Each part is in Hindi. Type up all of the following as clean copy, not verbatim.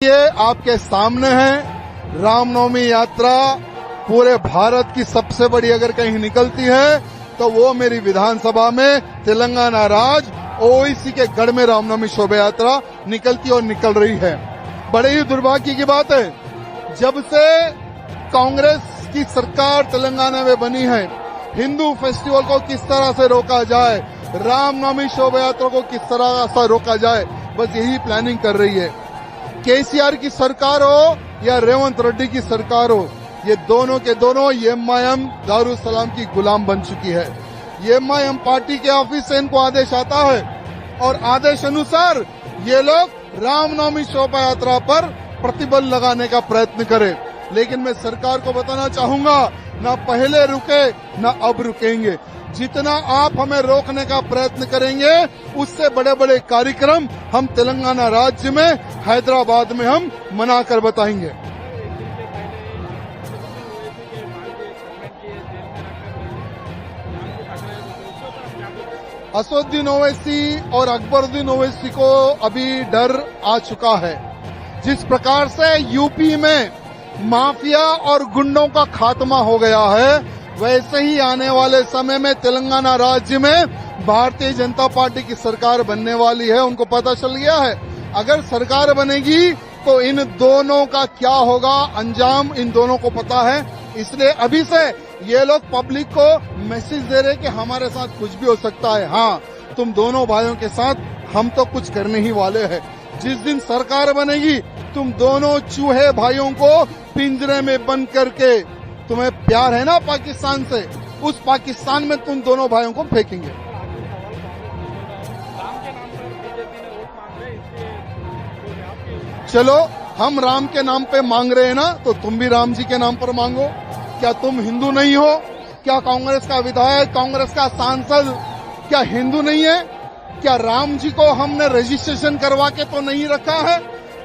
ये आपके सामने है रामनवमी यात्रा पूरे भारत की सबसे बड़ी अगर कहीं निकलती है तो वो मेरी विधानसभा में तेलंगाना राज्य ओवैसी के गढ़ में रामनवमी शोभा यात्रा निकलती और निकल रही है। बड़े ही दुर्भाग्य की बात है, जब से कांग्रेस की सरकार तेलंगाना में बनी है, हिंदू फेस्टिवल को किस तरह से रोका जाए, रामनवमी शोभा यात्रा को किस तरह से रोका जाए, बस यही प्लानिंग कर रही है। केसीआर की सरकार हो या रेवंत रेड्डी की सरकार हो, ये दोनों के दोनों एमआईएम दारुसलाम की गुलाम बन चुकी है। एमआईएम पार्टी के ऑफिस से इनको आदेश आता है और आदेश अनुसार ये लोग रामनवमी शोभा यात्रा पर प्रतिबंध लगाने का प्रयत्न करें। लेकिन मैं सरकार को बताना चाहूंगा, ना पहले रुके ना अब रुकेंगे। जितना आप हमें रोकने का प्रयत्न करेंगे, उससे बड़े बड़े कार्यक्रम हम तेलंगाना राज्य में, हैदराबाद में हम मनाकर बताएंगे। असदुद्दीन ओवैसी और अकबरुद्दीन ओवैसी को अभी डर आ चुका है। जिस प्रकार से यूपी में माफिया और गुंडों का खात्मा हो गया है, वैसे ही आने वाले समय में तेलंगाना राज्य में भारतीय जनता पार्टी की सरकार बनने वाली है। उनको पता चल गया है, अगर सरकार बनेगी तो इन दोनों का क्या होगा, अंजाम इन दोनों को पता है। इसलिए अभी से ये लोग पब्लिक को मैसेज दे रहे कि हमारे साथ कुछ भी हो सकता है। हाँ, तुम दोनों भाइयों के साथ हम तो कुछ करने ही वाले हैं। जिस दिन सरकार बनेगी, तुम दोनों चूहे भाइयों को पिंजरे में बंद करके, तुम्हें प्यार है ना पाकिस्तान से, उस पाकिस्तान में तुम दोनों भाइयों को फेंकेंगे। चलो, हम राम के नाम पे मांग रहे हैं ना, तो तुम भी राम जी के नाम पर मांगो। क्या तुम हिंदू नहीं हो? क्या कांग्रेस का विधायक, कांग्रेस का सांसद क्या हिंदू नहीं है? क्या राम जी को हमने रजिस्ट्रेशन करवा के तो नहीं रखा है?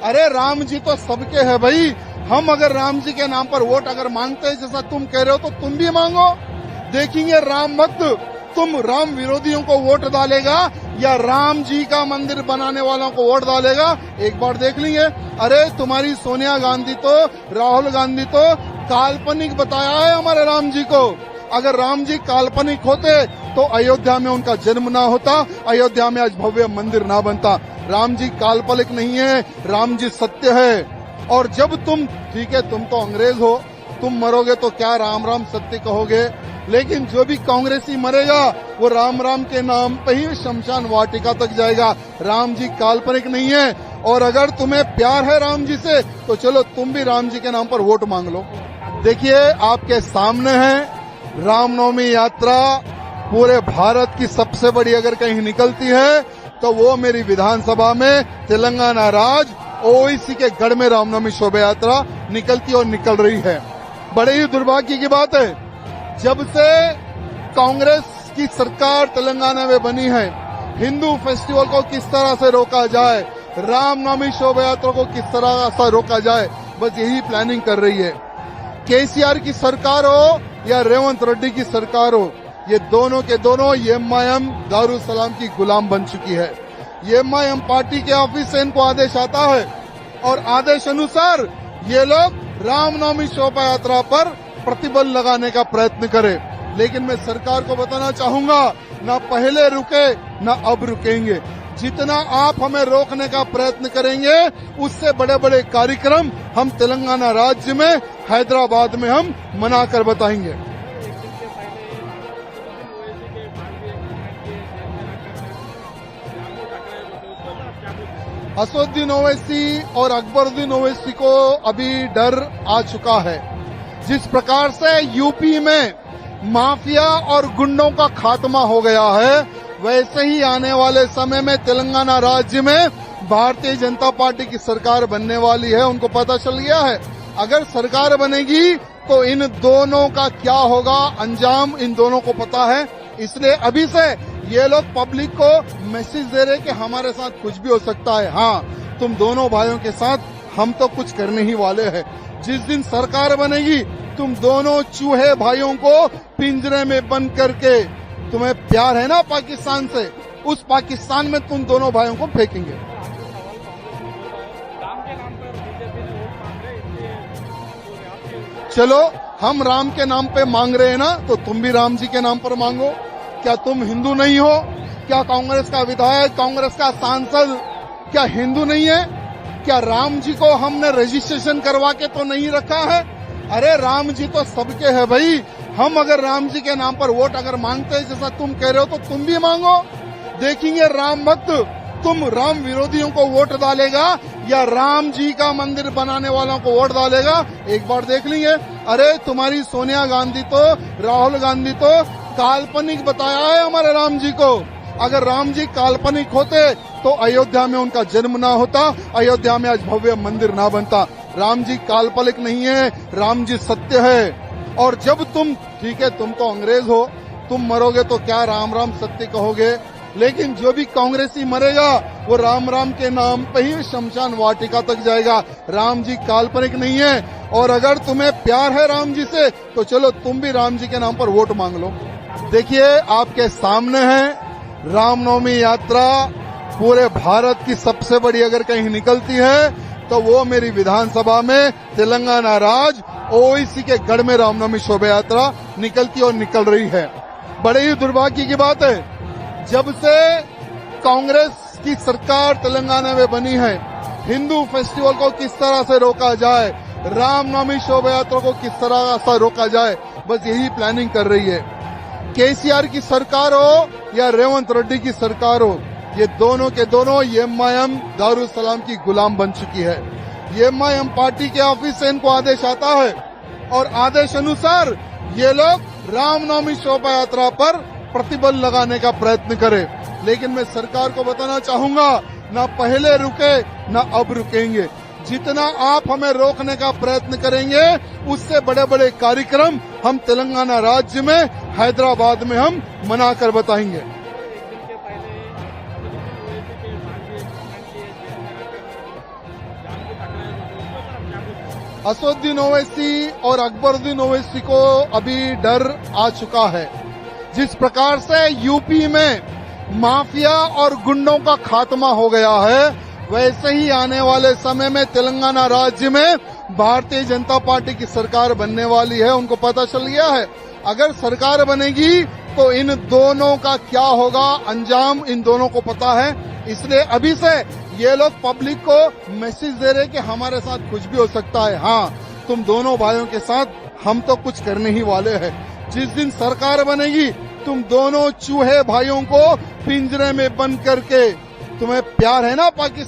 अरे राम जी तो सबके है भाई। हम अगर राम जी के नाम पर वोट अगर मांगते हैं, जैसा तुम कह रहे हो, तो तुम भी मांगो। देखेंगे राम भक्त तुम राम विरोधियों को वोट डालेगा या राम जी का मंदिर बनाने वालों को वोट डालेगा, एक बार देख लेंगे। अरे तुम्हारी सोनिया गांधी तो, राहुल गांधी तो काल्पनिक बताया है हमारे राम जी को। अगर राम जी काल्पनिक होते तो अयोध्या में उनका जन्म ना होता, अयोध्या में आज भव्य मंदिर ना बनता। राम जी काल्पनिक नहीं है, राम जी सत्य है। और जब तुम, ठीक है तुम तो अंग्रेज हो, तुम मरोगे तो क्या राम राम सत्य कहोगे, लेकिन जो भी कांग्रेसी मरेगा वो राम राम के नाम पे ही शमशान वाटिका तक जाएगा। राम जी काल्पनिक नहीं है। और अगर तुम्हें प्यार है राम जी से, तो चलो तुम भी राम जी के नाम पर वोट मांग लो। देखिए, आपके सामने है रामनवमी यात्रा पूरे भारत की सबसे बड़ी अगर कहीं निकलती है तो वो मेरी विधानसभा में तेलंगाना राज्य ओवैसी के गढ़ में रामनवमी शोभा यात्रा निकलती और निकल रही है। बड़े ही दुर्भाग्य की बात है, जब से कांग्रेस की सरकार तेलंगाना में बनी है, हिंदू फेस्टिवल को किस तरह से रोका जाए, रामनवमी शोभा यात्रा को किस तरह से रोका जाए, बस यही प्लानिंग कर रही है। केसीआर की सरकार हो या रेवंत रेड्डी की सरकार हो, ये दोनों के दोनों एमआईएम दारुसलाम की गुलाम बन चुकी है। एमआईएम पार्टी के ऑफिस से इनको आदेश आता है और आदेश अनुसार ये लोग रामनवमी शोभा यात्रा पर प्रतिबंध लगाने का प्रयत्न करें। लेकिन मैं सरकार को बताना चाहूंगा, ना पहले रुके ना अब रुकेंगे। जितना आप हमें रोकने का प्रयत्न करेंगे, उससे बड़े बड़े कार्यक्रम हम तेलंगाना राज्य में, हैदराबाद में हम मनाकर बताएंगे। असदुद्दीन ओवैसी और अकबरुद्दीन ओवैसी को अभी डर आ चुका है। जिस प्रकार से यूपी में माफिया और गुंडों का खात्मा हो गया है, वैसे ही आने वाले समय में तेलंगाना राज्य में भारतीय जनता पार्टी की सरकार बनने वाली है। उनको पता चल गया है, अगर सरकार बनेगी तो इन दोनों का क्या होगा, अंजाम इन दोनों को पता है। इसलिए अभी से ये लोग पब्लिक को मैसेज दे रहे कि हमारे साथ कुछ भी हो सकता है। हाँ, तुम दोनों भाइयों के साथ हम तो कुछ करने ही वाले हैं। जिस दिन सरकार बनेगी, तुम दोनों चूहे भाइयों को पिंजरे में बंद करके, तुम्हें प्यार है ना पाकिस्तान से, उस पाकिस्तान में तुम दोनों भाइयों को फेंकेंगे। राम के नाम पर चलो हम राम के नाम पे मांग रहे हैं ना, तो तुम भी राम जी के नाम पर मांगो। क्या तुम हिंदू नहीं हो? क्या कांग्रेस का विधायक, कांग्रेस का सांसद क्या हिंदू नहीं है? क्या राम जी को हमने रजिस्ट्रेशन करवा के तो नहीं रखा है? अरे राम जी तो सबके है भाई। हम अगर राम जी के नाम पर वोट अगर मांगते हैं जैसा तुम कह रहे हो, तो तुम भी मांगो। देखेंगे राम भक्त तुम राम विरोधियों को वोट डालेगा या राम जी का मंदिर बनाने वालों को वोट डालेगा, एक बार देख लेंगे। अरे तुम्हारी सोनिया गांधी तो, राहुल गांधी तो काल्पनिक बताया है हमारे राम जी को। अगर राम जी काल्पनिक होते तो अयोध्या में उनका जन्म ना होता, अयोध्या में आज भव्य मंदिर ना बनता। राम जी काल्पनिक नहीं है, राम जी सत्य है। और जब तुम, ठीक है तुम तो अंग्रेज हो, तुम मरोगे तो क्या राम राम सत्य कहोगे, लेकिन जो भी कांग्रेसी मरेगा वो राम राम के नाम पे ही शमशान वाटिका तक जाएगा। राम जी काल्पनिक नहीं है। और अगर तुम्हें प्यार है राम जी से तो चलो तुम भी राम जी के नाम पर वोट मांग लो। देखिए आपके सामने है रामनवमी यात्रा पूरे भारत की सबसे बड़ी अगर कहीं निकलती है तो वो मेरी विधानसभा में तेलंगाना राज्य ओवैसी के गढ़ में रामनवमी शोभा यात्रा निकलती और निकल रही है। बड़े ही दुर्भाग्य की बात है, जब से कांग्रेस की सरकार तेलंगाना में बनी है, हिंदू फेस्टिवल को किस तरह से रोका जाए, रामनवमी शोभा यात्रा को किस तरह से रोका जाए, बस यही प्लानिंग कर रही है। केसीआर की सरकार हो या रेवंत रेड्डी की सरकार हो, ये दोनों के दोनों एमआईएम दारुसलाम की गुलाम बन चुकी है। एमआईएम पार्टी के ऑफिस से इनको आदेश आता है और आदेश अनुसार ये लोग रामनवमी शोभा यात्रा पर प्रतिबंध लगाने का प्रयत्न करे। लेकिन मैं सरकार को बताना चाहूंगा, ना पहले रुके ना अब रुकेंगे। जितना आप हमें रोकने का प्रयत्न करेंगे उससे बड़े बड़े कार्यक्रम हम तेलंगाना राज्य में, हैदराबाद में हम मनाकर बताएंगे। असदुद्दीन ओवैसी और अकबरुद्दीन ओवैसी को अभी डर आ चुका है। जिस प्रकार से यूपी में माफिया और गुंडों का खात्मा हो गया है, वैसे ही आने वाले समय में तेलंगाना राज्य में भारतीय जनता पार्टी की सरकार बनने वाली है। उनको पता चल गया है अगर सरकार बनेगी तो इन दोनों का क्या होगा, अंजाम इन दोनों को पता है। इसलिए अभी से ये लोग पब्लिक को मैसेज दे रहे कि हमारे साथ कुछ भी हो सकता है। हाँ, तुम दोनों भाइयों के साथ हम तो कुछ करने ही वाले हैं। जिस दिन सरकार बनेगी तुम दोनों चूहे भाइयों को पिंजरे में बंद करके, तुम्हें प्यार है ना पाकिस्तान